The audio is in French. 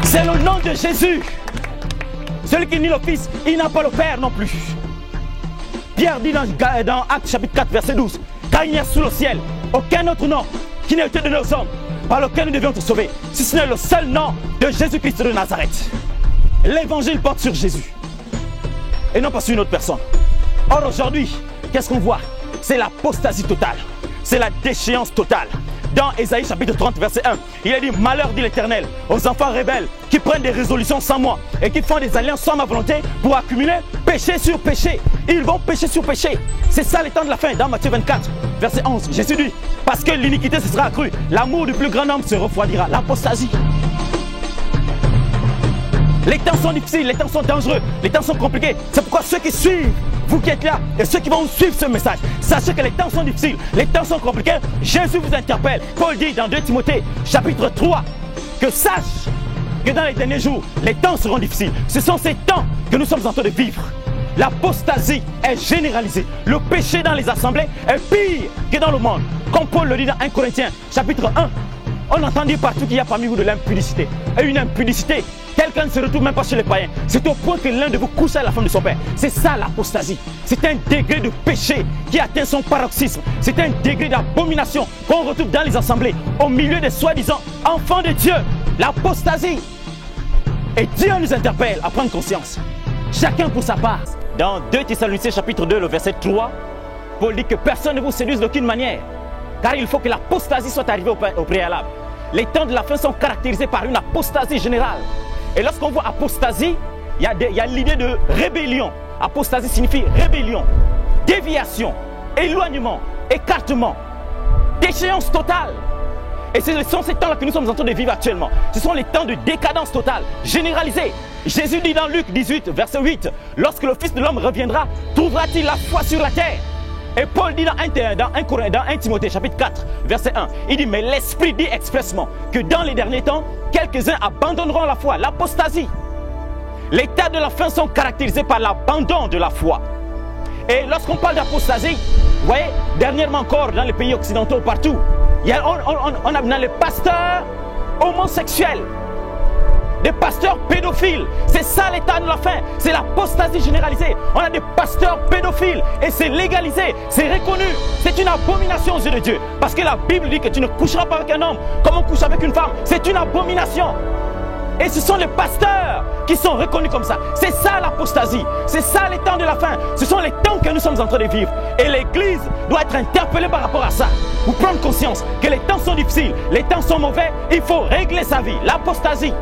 C'est le nom de Jésus. Celui qui nie le Fils, il n'a pas le Père non plus. Pierre dit dans Actes chapitre 4, verset 12, « Car il n'y a sous le ciel aucun autre nom qui n'ait été donné aux hommes par lequel nous devions te sauver, si ce n'est le seul nom de Jésus-Christ de Nazareth. » L'évangile porte sur Jésus et non pas sur une autre personne. Or aujourd'hui, qu'est-ce qu'on voit? C'est l'apostasie totale, c'est la déchéance totale. Dans Ésaïe chapitre 30 verset 1, il a dit « Malheur dit l'Éternel aux enfants rebelles qui prennent des résolutions sans moi et qui font des alliances sans ma volonté pour accumuler péché sur péché. » Ils vont pécher sur péché. C'est ça les temps de la fin. Dans Matthieu 24 verset 11, Jésus dit « Parce que l'iniquité se sera accrue, l'amour du plus grand nombre se refroidira. » L'apostasie. Les temps sont difficiles, les temps sont dangereux, les temps sont compliqués. C'est pourquoi ceux qui suivent, vous qui êtes là, et ceux qui vont suivre ce message, sachez que les temps sont difficiles, les temps sont compliqués. Jésus vous interpelle. Paul dit dans 2 Timothée, chapitre 3, que sache que dans les derniers jours, les temps seront difficiles. Ce sont ces temps que nous sommes en train de vivre. L'apostasie est généralisée. Le péché dans les assemblées est pire que dans le monde. Comme Paul le dit dans 1 Corinthiens, chapitre 1, on entend dire partout qu'il y a parmi vous de l'impudicité. Et une impudicité telle qu'elle ne se retrouve même pas chez les païens. C'est au point que l'un de vous couche à la femme de son père. C'est ça l'apostasie. C'est un degré de péché qui atteint son paroxysme. C'est un degré d'abomination qu'on retrouve dans les assemblées, au milieu des soi-disant enfants de Dieu. L'apostasie. Et Dieu nous interpelle à prendre conscience. Chacun pour sa part. Dans 2 Thessaloniciens chapitre 2, le verset 3, Paul dit que personne ne vous séduise d'aucune manière. Car il faut que l'apostasie soit arrivée au préalable. Les temps de la fin sont caractérisés par une apostasie générale. Et lorsqu'on voit apostasie, il y a l'idée de rébellion. Apostasie signifie rébellion, déviation, éloignement, écartement, déchéance totale. Et ce sont ces temps-là que nous sommes en train de vivre actuellement. Ce sont les temps de décadence totale, généralisée. Jésus dit dans Luc 18, verset 8, « Lorsque le Fils de l'homme reviendra, trouvera-t-il la foi sur la terre ?» Et Paul dit dans 1 Timothée chapitre 4, verset 1, il dit « Mais l'Esprit dit expressement que dans les derniers temps, quelques-uns abandonneront la foi, l'apostasie. » Les temps de la fin sont caractérisés par l'abandon de la foi. Et lorsqu'on parle d'apostasie, vous voyez, dernièrement encore dans les pays occidentaux, partout, on a dans les pasteurs homosexuels, des pasteurs pédophiles. C'est ça l'état de la fin. C'est l'apostasie généralisée. On a des pasteurs pédophiles et c'est légalisé, c'est reconnu. C'est une abomination aux yeux de Dieu. Parce que la Bible dit que tu ne coucheras pas avec un homme comme on couche avec une femme. C'est une abomination. Et ce sont les pasteurs qui sont reconnus comme ça. C'est ça l'apostasie. C'est ça les temps de la fin. Ce sont les temps que nous sommes en train de vivre. Et l'Église doit être interpellée par rapport à ça. Pour prendre conscience que les temps sont difficiles, les temps sont mauvais. Il faut régler sa vie. L'apostasie.